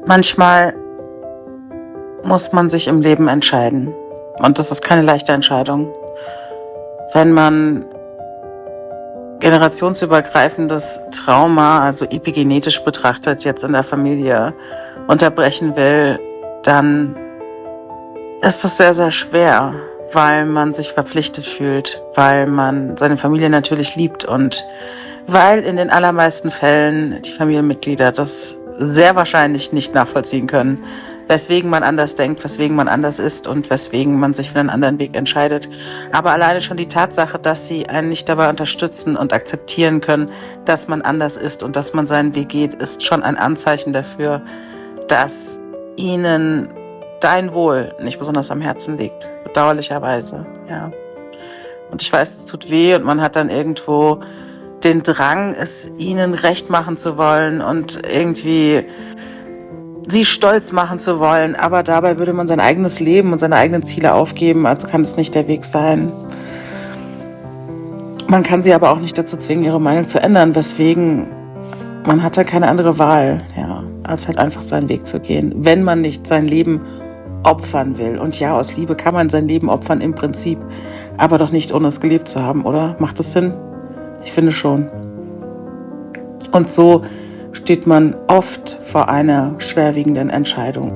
Manchmal muss man sich im Leben entscheiden. Und das ist keine leichte Entscheidung. Wenn man generationsübergreifendes Trauma, also epigenetisch betrachtet, jetzt in der Familie unterbrechen will, dann ist das sehr, sehr schwer, weil man sich verpflichtet fühlt, weil man seine Familie natürlich liebt und weil in den allermeisten Fällen die Familienmitglieder das sehr wahrscheinlich nicht nachvollziehen können, weswegen man anders denkt, weswegen man anders ist und weswegen man sich für einen anderen Weg entscheidet. Aber alleine schon die Tatsache, dass sie einen nicht dabei unterstützen und akzeptieren können, dass man anders ist und dass man seinen Weg geht, ist schon ein Anzeichen dafür, dass ihnen dein Wohl nicht besonders am Herzen liegt. Bedauerlicherweise, ja. Und ich weiß, es tut weh und man hat dann irgendwo den Drang, es ihnen recht machen zu wollen und irgendwie sie stolz machen zu wollen, aber dabei würde man sein eigenes Leben und seine eigenen Ziele aufgeben, also kann es nicht der Weg sein. Man kann sie aber auch nicht dazu zwingen, ihre Meinung zu ändern, weswegen man hat halt keine andere Wahl, ja, als halt einfach seinen Weg zu gehen, wenn man nicht sein Leben opfern will. Und ja, aus Liebe kann man sein Leben opfern im Prinzip, aber doch nicht, ohne es gelebt zu haben, oder? Macht das Sinn? Ich finde schon. Und so steht man oft vor einer schwerwiegenden Entscheidung.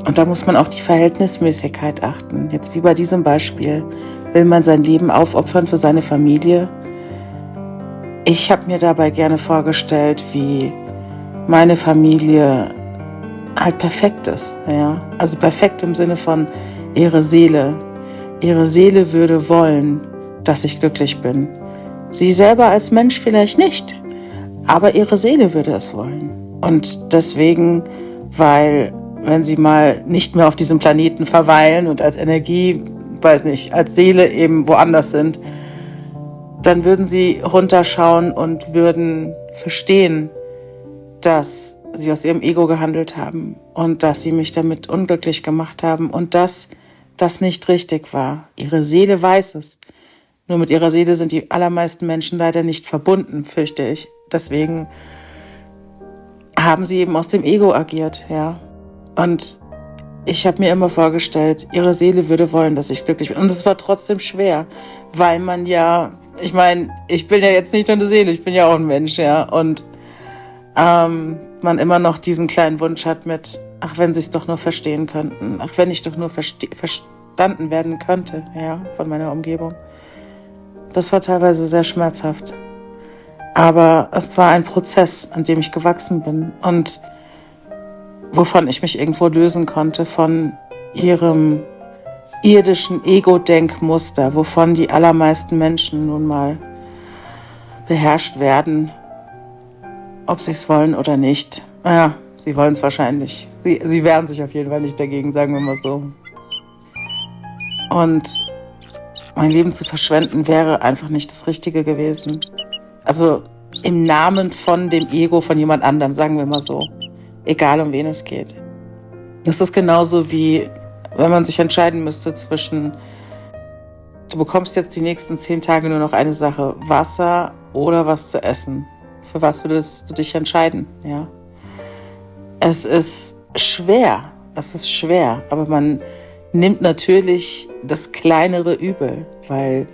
Und da muss man auf die Verhältnismäßigkeit achten. Jetzt wie bei diesem Beispiel. Will man sein Leben aufopfern für seine Familie? Ich habe mir dabei gerne vorgestellt, wie meine Familie halt perfekt ist. Ja? Also perfekt im Sinne von ihre Seele. Ihre Seele würde wollen, dass ich glücklich bin. Sie selber als Mensch vielleicht nicht, aber ihre Seele würde es wollen. Und deswegen, weil wenn sie mal nicht mehr auf diesem Planeten verweilen und als Energie, weiß nicht, als Seele eben woanders sind, dann würden sie runterschauen und würden verstehen, dass sie aus ihrem Ego gehandelt haben und dass sie mich damit unglücklich gemacht haben und dass das nicht richtig war. Ihre Seele weiß es. Nur mit ihrer Seele sind die allermeisten Menschen leider nicht verbunden, fürchte ich. Deswegen haben sie eben aus dem Ego agiert, ja. Und ich habe mir immer vorgestellt, ihre Seele würde wollen, dass ich glücklich bin. Und es war trotzdem schwer, weil man ja, ich meine, ich bin ja jetzt nicht nur eine Seele, ich bin ja auch ein Mensch, ja. Und man immer noch diesen kleinen Wunsch hat mit, ach, wenn sie es doch nur verstehen könnten, ach, wenn ich doch nur verstanden werden könnte, ja, von meiner Umgebung. Das war teilweise sehr schmerzhaft. Aber es war ein Prozess, an dem ich gewachsen bin und wovon ich mich irgendwo lösen konnte, von ihrem irdischen Ego-Denkmuster, wovon die allermeisten Menschen nun mal beherrscht werden, ob sie es wollen oder nicht. Naja, sie wollen es wahrscheinlich. Sie wehren sich auf jeden Fall nicht dagegen, sagen wir mal so. Und mein Leben zu verschwenden wäre einfach nicht das Richtige gewesen. Also im Namen von dem Ego von jemand anderem, sagen wir mal so. Egal, um wen es geht. Das ist genauso wie, wenn man sich entscheiden müsste zwischen, du bekommst jetzt die nächsten 10 Tage nur noch eine Sache, Wasser oder was zu essen. Für was würdest du dich entscheiden? Ja? Es ist schwer, aber man nimmt natürlich das kleinere Übel, weil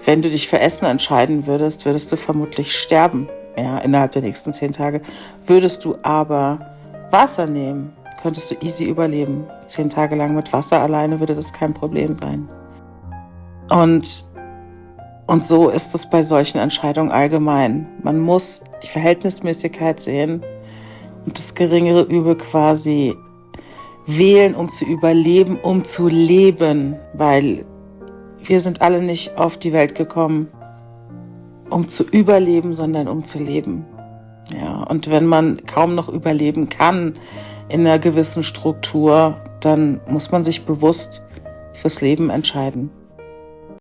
wenn du dich für Essen entscheiden würdest, würdest du vermutlich sterben, ja, innerhalb der nächsten 10 Tage. Würdest du aber Wasser nehmen, könntest du easy überleben. 10 Tage lang mit Wasser alleine würde das kein Problem sein. Und so ist es bei solchen Entscheidungen allgemein. Man muss die Verhältnismäßigkeit sehen und das geringere Übel quasi wählen, um zu überleben, um zu leben, weil wir sind alle nicht auf die Welt gekommen, um zu überleben, sondern um zu leben. Ja, und wenn man kaum noch überleben kann in einer gewissen Struktur, dann muss man sich bewusst fürs Leben entscheiden.